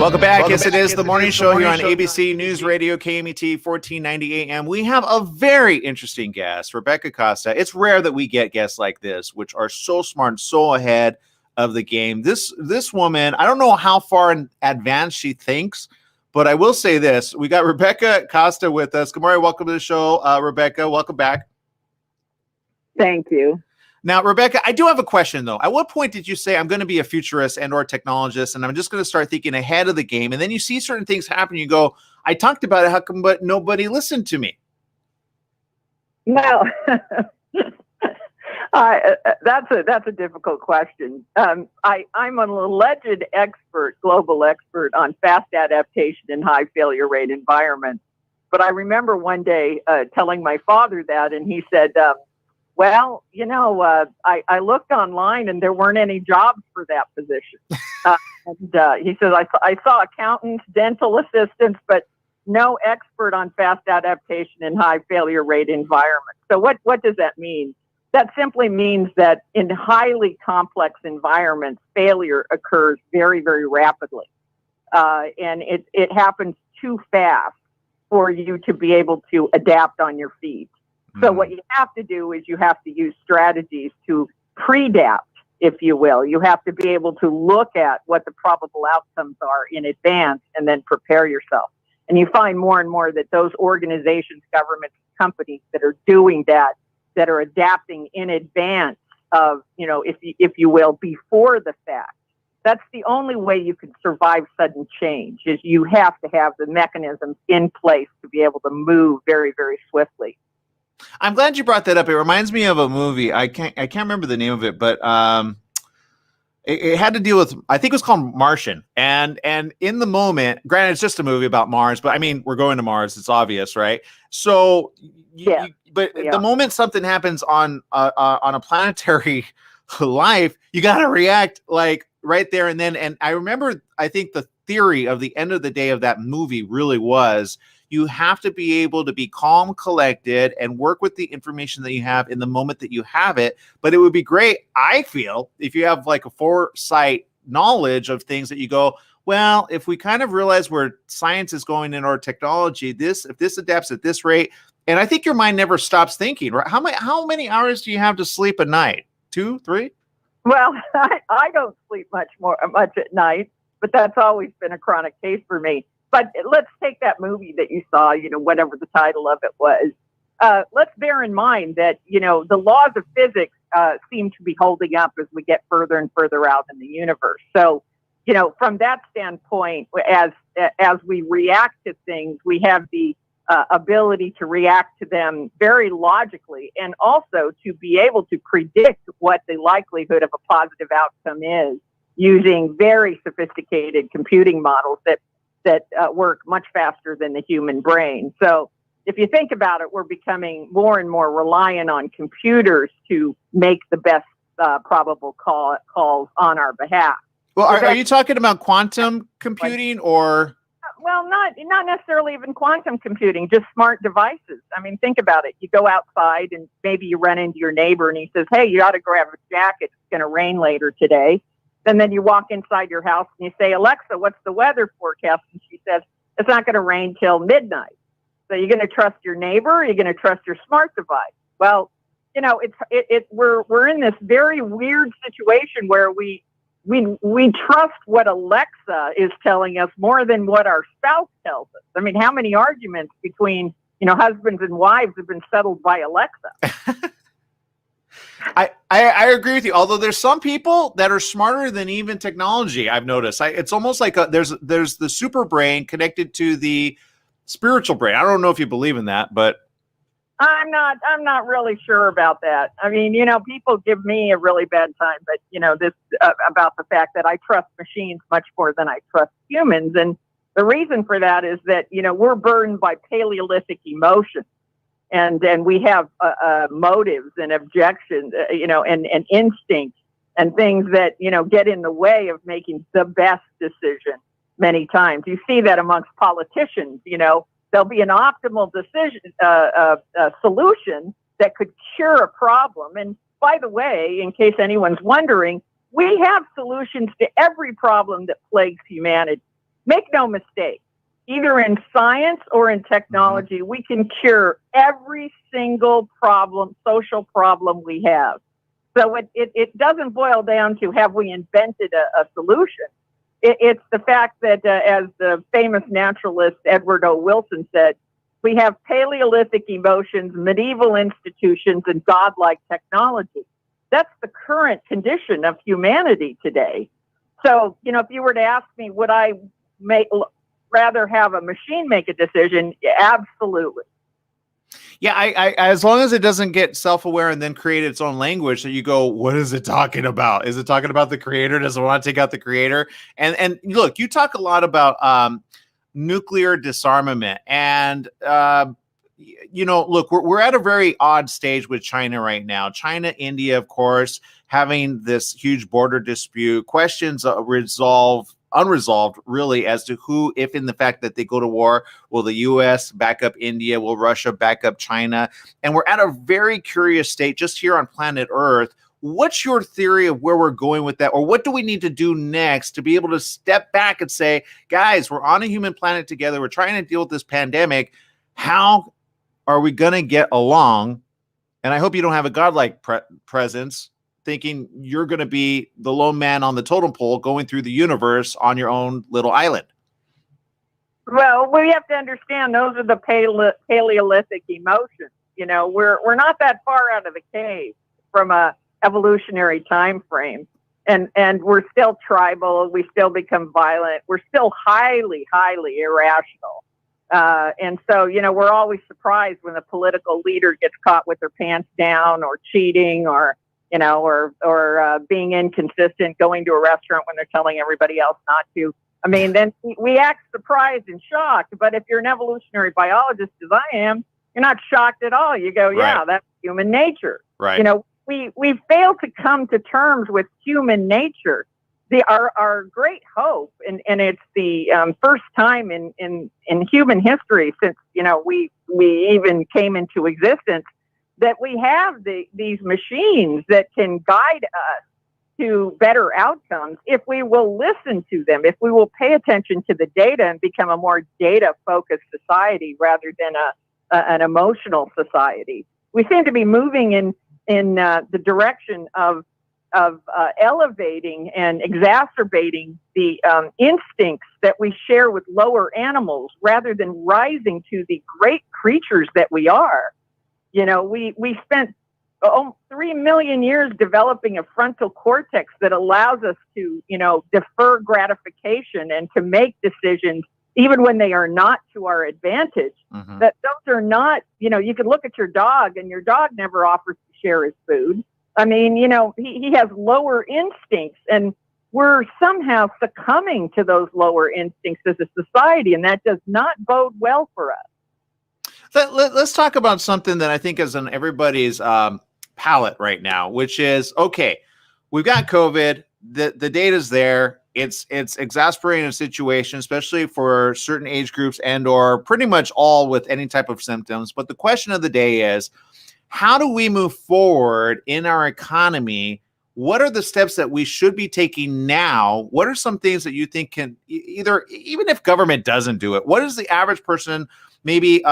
Welcome back. Yes, it is the morning show here on ABC News Radio, KMET 1490 AM. We have a very interesting guest, Rebecca Costa. It's rare that we get guests like this, which are so smart and so ahead of the game. This woman, I don't know how far in advance she thinks, but I will say this. We got Rebecca Costa with us. Good morning. Welcome to the show, Rebecca. Welcome back. Thank you. Now, Rebecca, I do have a question, though. At what point did you say, I'm going to be a futurist and or technologist, and I'm just going to start thinking ahead of the game? And then you see certain things happen. You go, I talked about it. How come, but nobody listened to me? Well, that's a difficult question. I'm an alleged expert, global expert on fast adaptation in high failure rate environments. But I remember one day telling my father that, and he said, well, I looked online and there weren't any jobs for that position. He says, I saw accountants, dental assistants, but no expert on fast adaptation in high failure rate environments. So what does that mean? That simply means that in highly complex environments, failure occurs very, very rapidly. And it happens too fast for you to be able to adapt on your feet. So what you have to do is you have to use strategies to pre-adapt, if you will. You have to be able to look at what the probable outcomes are in advance and then prepare yourself. And you find more and more that those organizations, governments, companies that are doing that are adapting in advance of, if you will, before the fact. That's the only way you can survive sudden change, is you have to have the mechanisms in place to be able to move very, very swiftly. I'm glad you brought that up. It reminds me of a movie. I can't remember the name of it, but it had to deal with, I think it was called Martian. And in the moment, granted, it's just a movie about Mars, but I mean, we're going to Mars. It's obvious, right? So, the moment something happens on a planetary life, you got to react like right there and then. And I remember, I think the theory of the end of the day of that movie really was, you have to be able to be calm, collected, and work with the information that you have in the moment that you have it. But it would be great, I feel, if you have like a foresight knowledge of things that you go, well, if we kind of realize where science is going in our technology, if this adapts at this rate, and I think your mind never stops thinking, right? How many hours do you have to sleep a night? 2, 3? Well, I don't sleep much at night, but that's always been a chronic case for me. But let's take that movie that you saw, whatever the title of it was. Let's bear in mind that, the laws of physics seem to be holding up as we get further and further out in the universe. So, from that standpoint, as we react to things, we have the ability to react to them very logically, and also to be able to predict what the likelihood of a positive outcome is using very sophisticated computing models that work much faster than the human brain. So if you think about it, we're becoming more and more reliant on computers to make the best probable calls on our behalf. Well, are you talking about quantum computing or? Well, not necessarily even quantum computing, just smart devices. I mean, think about it. You go outside and maybe you run into your neighbor and he says, hey, you ought to grab a jacket. It's going to rain later today. And then you walk inside your house and you say, Alexa, what's the weather forecast? And she says, it's not going to rain till midnight. So you're going to trust your neighbor, or you're going to trust your smart device? Well, we're in this very weird situation where we trust what Alexa is telling us more than what our spouse tells us. I mean, how many arguments between, husbands and wives have been settled by Alexa? I agree with you. Although there's some people that are smarter than even technology. I've noticed. It's almost like there's the super brain connected to the spiritual brain. I don't know if you believe in that, but I'm not really sure about that. I mean, people give me a really bad time, but this about the fact that I trust machines much more than I trust humans, and the reason for that is that we're burdened by Paleolithic emotions. And we have motives and objections, and instincts and things that, get in the way of making the best decision many times. You see that amongst politicians, there'll be an optimal solution that could cure a problem. And by the way, in case anyone's wondering, we have solutions to every problem that plagues humanity. Make no mistake, either in science or in technology, we can cure every single problem, social problem we have. So it doesn't boil down to have we invented a solution. It's the fact that, as the famous naturalist Edward O. Wilson said, we have Paleolithic emotions, medieval institutions, and godlike technology. That's the current condition of humanity today. So, if you were to ask me, would I rather have a machine make a decision? Absolutely. Yeah, I as long as it doesn't get self-aware and then create its own language that you go, what is it talking about? Is it talking about the creator? Does it want to take out the creator? And look, you talk a lot about nuclear disarmament, and look, we're at a very odd stage with China right now. China, India, of course, having this huge border dispute, questions unresolved, really, as to who, if in the fact that they go to war, will the U.S. back up India? Will Russia back up China? And we're at a very curious state just here on planet Earth. What's your theory of where we're going with that? Or what do we need to do next to be able to step back and say, guys, we're on a human planet together. We're trying to deal with this pandemic. How are we going to get along? And I hope you don't have a godlike presence thinking you're going to be the lone man on the totem pole going through the universe on your own little island. Well, we have to understand those are the Paleolithic emotions. We're not that far out of the cave from a evolutionary time frame. And we're still tribal. We still become violent. We're still highly, highly irrational. And so, we're always surprised when the political leader gets caught with their pants down or cheating or being inconsistent, going to a restaurant when they're telling everybody else not to. I mean, then we act surprised and shocked. But if you're an evolutionary biologist, as I am, you're not shocked at all. You go, yeah, right. That's human nature. Right. We fail to come to terms with human nature. Our great hope, and it's the first time in human history since we even came into existence, that we have these machines that can guide us to better outcomes if we will listen to them, if we will pay attention to the data and become a more data-focused society rather than an emotional society. We seem to be moving in the direction of elevating and exacerbating the instincts that we share with lower animals rather than rising to the great creatures that we are. We spent 3 million years developing a frontal cortex that allows us to, defer gratification and to make decisions even when they are not to our advantage. Mm-hmm. That those are not, you can look at your dog and your dog never offers to share his food. I mean, he has lower instincts, and we're somehow succumbing to those lower instincts as a society, and that does not bode well for us. Let's talk about something that I think is on everybody's palate right now, which is, okay, we've got COVID. The data's there. It's exasperating a situation, especially for certain age groups and or pretty much all with any type of symptoms. But the question of the day is, how do we move forward in our economy? What are the steps that we should be taking now? What are some things that you think can either, even if government doesn't do it, what is the average person, maybe,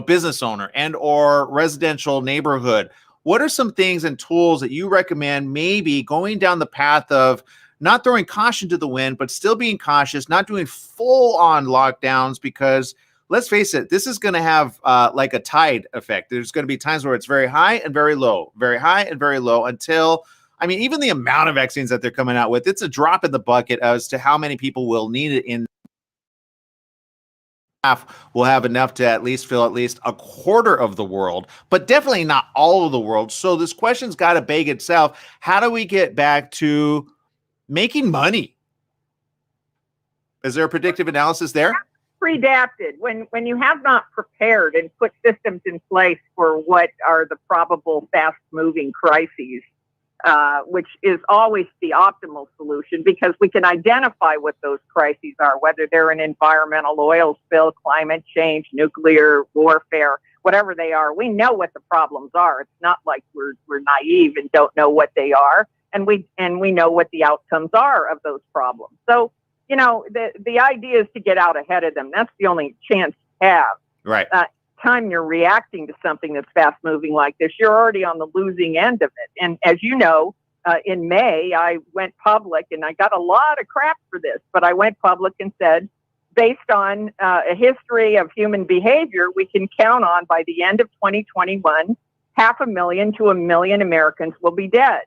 business owner and or residential neighborhood? What are some things and tools that you recommend, maybe going down the path of not throwing caution to the wind, but still being cautious, not doing full on lockdowns? Because let's face it, this is going to have like a tide effect. There's going to be times where it's very high and very low, very high and very low until, even the amount of vaccines that they're coming out with, it's a drop in the bucket as to how many people will need it in. Will have enough to at least fill at least a quarter of the world, but definitely not all of the world. So this question's got to beg itself. How do we get back to making money? Is there a predictive analysis there? Predapted. When you have not prepared and put systems in place for what are the probable fast-moving crises, which is always the optimal solution because we can identify what those crises are, whether they're an environmental oil spill, climate change, nuclear warfare, whatever they are. We know what the problems are. It's not like we're naive and don't know what they are, and we know what the outcomes are of those problems. So the idea is to get out ahead of them. That's the only chance you have. Right. Time you're reacting to something that's fast moving like this, you're already on the losing end of it. And as you know, in May, I went public, and I got a lot of crap for this, but I went public and said, based on a history of human behavior, we can count on by the end of 2021, 500,000 to 1 million Americans will be dead.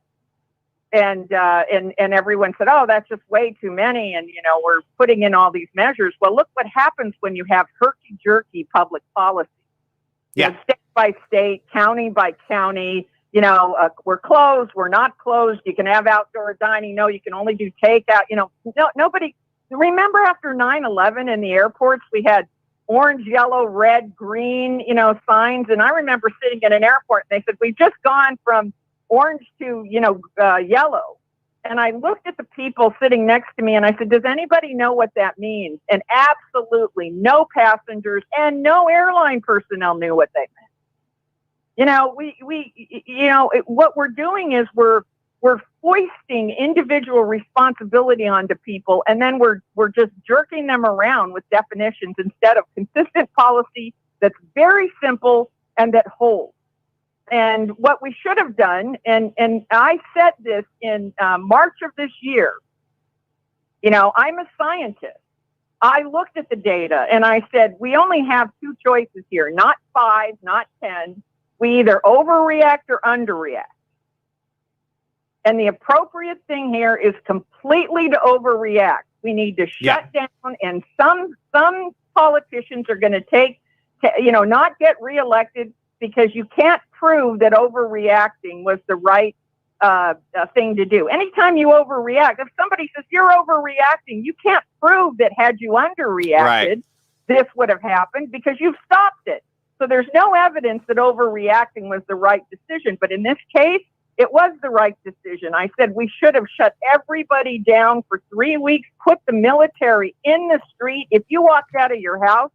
And everyone said, oh, that's just way too many. And, we're putting in all these measures. Well, look what happens when you have herky-jerky public policy. Yeah. State by state, county by county, we're closed, we're not closed. You can have outdoor dining. No, you can only do takeout. Nobody. Remember after 9/11 in the airports, we had orange, yellow, red, green, signs. And I remember sitting at an airport, and they said, we've just gone from orange to, yellow. And I looked at the people sitting next to me, and I said, does anybody know what that means? And absolutely no passengers and no airline personnel knew what they meant. What we're doing is we're foisting individual responsibility onto people, and then we're just jerking them around with definitions instead of consistent policy that's very simple and that holds. And what we should have done, and I said this in March of this year, I'm a scientist. I looked at the data and I said, we only have two choices here, not 5, not 10. We either overreact or underreact. And the appropriate thing here is completely to overreact. We need to shut down, and some politicians are going to not get reelected because you can't prove that overreacting was the right thing to do. Anytime you overreact, if somebody says you're overreacting, you can't prove that had you underreacted, this would have happened because you've stopped it. So there's no evidence that overreacting was the right decision. But in this case, it was the right decision. I said we should have shut everybody down for 3 weeks, put the military in the street. If you walked out of your house,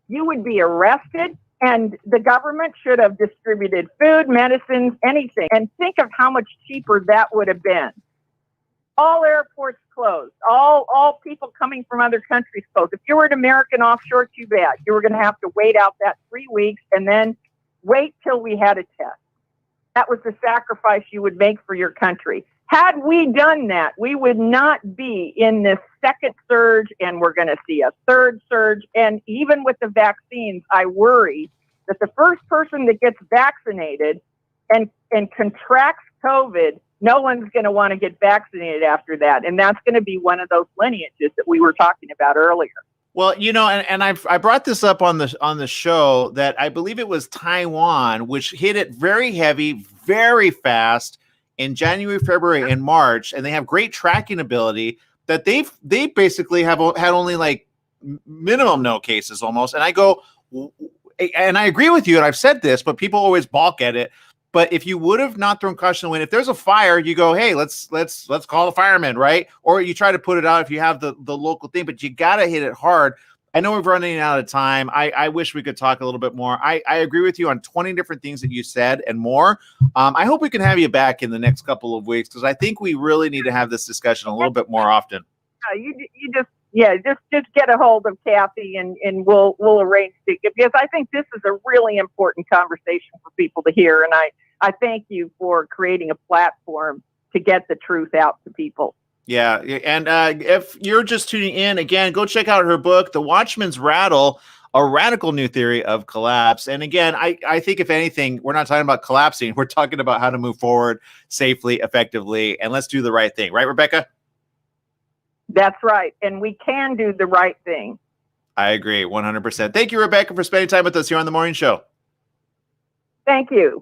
you would be arrested. And the government should have distributed food, medicines, anything. And think of how much cheaper that would have been. All airports closed. All people coming from other countries closed. If you were an American offshore, too bad. You were going to have to wait out that 3 weeks and then wait till we had a test. That was the sacrifice you would make for your country. Had we done that, we would not be in this second surge, and we're going to see a third surge. And even with the vaccines, I worry that the first person that gets vaccinated and contracts COVID, no one's going to want to get vaccinated after that. And that's going to be one of those lineages that we were talking about earlier. Well, and I brought this up on the show that I believe it was Taiwan, which hit it very heavy, very fast in January, February, and March, and they have great tracking ability that they basically have had only like minimum no cases almost. And I go, and I agree with you, and I've said this, but people always balk at it. But if you would have not thrown caution to the wind, if there's a fire, you go, hey, let's call the firemen, right? Or you try to put it out if you have the local thing, but you got to hit it hard. I know we're running out of time. I wish we could talk a little bit more. I agree with you on 20 different things that you said and more. I hope we can have you back in the next couple of weeks because I think we really need to have this discussion a little bit more often. Just get a hold of Kathy and we'll arrange to, because I think this is a really important conversation for people to hear. And I thank you for creating a platform to get the truth out to people. Yeah. And if you're just tuning in, again, go check out her book, The Watchman's Rattle, A Radical New Theory of Collapse. And again, I think if anything, we're not talking about collapsing. We're talking about how to move forward safely, effectively, and let's do the right thing. Right, Rebecca? That's right. And we can do the right thing. I agree 100%. Thank you, Rebecca, for spending time with us here on The Morning Show. Thank you.